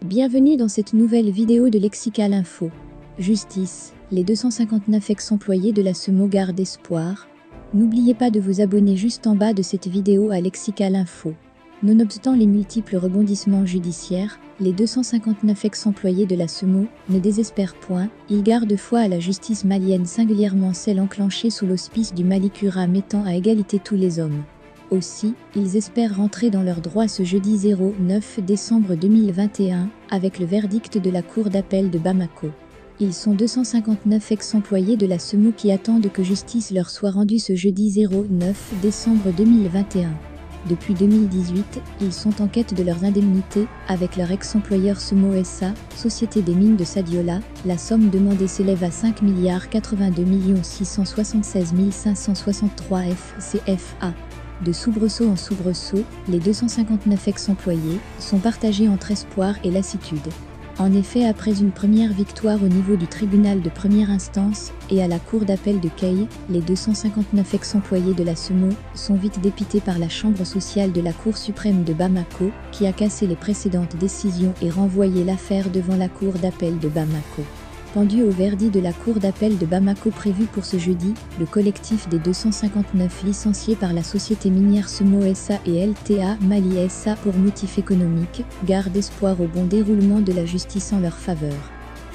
Bienvenue dans cette nouvelle vidéo de Lexical Info. Justice, les 259 ex-employés de la SEMO gardent espoir. N'oubliez pas de vous abonner juste en bas de cette vidéo à Lexical Info. Nonobstant les multiples rebondissements judiciaires, les 259 ex-employés de la SEMO ne désespèrent point, ils gardent foi à la justice malienne, singulièrement celle enclenchée sous l'auspice du Malikura mettant à égalité tous les hommes. Aussi, ils espèrent rentrer dans leurs droits ce jeudi 9 décembre 2021, avec le verdict de la Cour d'appel de Bamako. Ils sont 259 ex-employés de la SEMO qui attendent que justice leur soit rendue ce jeudi 9 décembre 2021. Depuis 2018, ils sont en quête de leurs indemnités, avec leur ex-employeur SEMO SA, Société des mines de Sadiola. La somme demandée s'élève à 5 82 676 563 CFA. De soubresaut en soubresaut, les 259 ex-employés sont partagés entre espoir et lassitude. En effet, après une première victoire au niveau du tribunal de première instance et à la cour d'appel de Kay, les 259 ex-employés de la SEMO sont vite dépités par la chambre sociale de la Cour suprême de Bamako, qui a cassé les précédentes décisions et renvoyé l'affaire devant la cour d'appel de Bamako. Pendu au verdict de la Cour d'appel de Bamako prévu pour ce jeudi, le collectif des 259 licenciés par la société minière SEMO SA et LTA Mali SA pour motif économique, garde espoir au bon déroulement de la justice en leur faveur.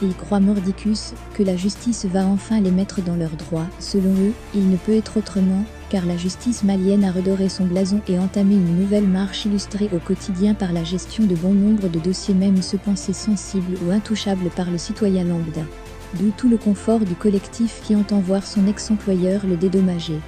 Ils croient mordicus que la justice va enfin les mettre dans leurs droits. Selon eux, il ne peut être autrement, car la justice malienne a redoré son blason et entamé une nouvelle marche illustrée au quotidien par la gestion de bon nombre de dossiers, même ceux pensés sensibles ou intouchables par le citoyen lambda. D'où tout le confort du collectif qui entend voir son ex-employeur le dédommager.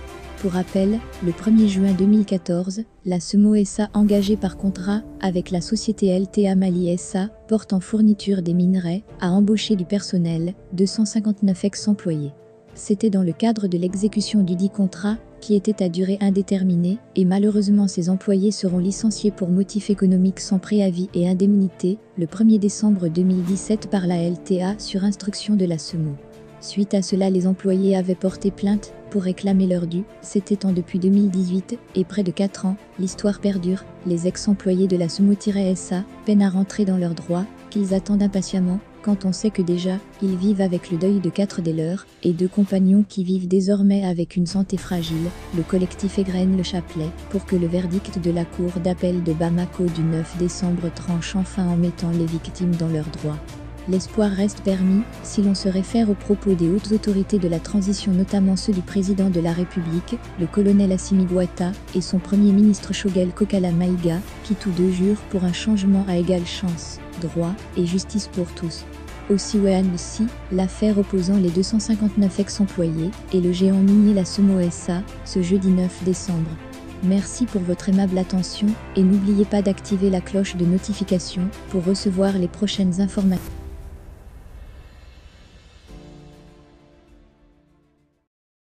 Pour rappel, le 1er juin 2014, la SEMO SA, engagée par contrat avec la société LTA Mali SA, porte en fourniture des minerais, a embauché du personnel, 259 ex-employés. C'était dans le cadre de l'exécution du dit contrat, qui était à durée indéterminée, et malheureusement ces employés seront licenciés pour motif économique sans préavis et indemnité, le 1er décembre 2017 par la LTA sur instruction de la SEMO. Suite à cela, les employés avaient porté plainte pour réclamer leur dû. C'était en depuis 2018, et près de 4 ans, l'histoire perdure. Les ex-employés de la SEMO-SA peinent à rentrer dans leurs droits, qu'ils attendent impatiemment, quand on sait que déjà, ils vivent avec le deuil de 4 des leurs, et 2 compagnons qui vivent désormais avec une santé fragile. Le collectif égrène le chapelet, pour que le verdict de la Cour d'appel de Bamako du 9 décembre tranche enfin en mettant les victimes dans leurs droits. L'espoir reste permis, si l'on se réfère aux propos des hautes autorités de la transition, notamment ceux du président de la République, le colonel Assimi Goïta, et son premier ministre Choguel Kokala Maïga, qui tous deux jurent pour un changement à égale chance, droit et justice pour tous. Aussi l'affaire opposant les 259 ex-employés et le géant minier la SEMO SA, ce jeudi 9 décembre. Merci pour votre aimable attention et n'oubliez pas d'activer la cloche de notification pour recevoir les prochaines informations.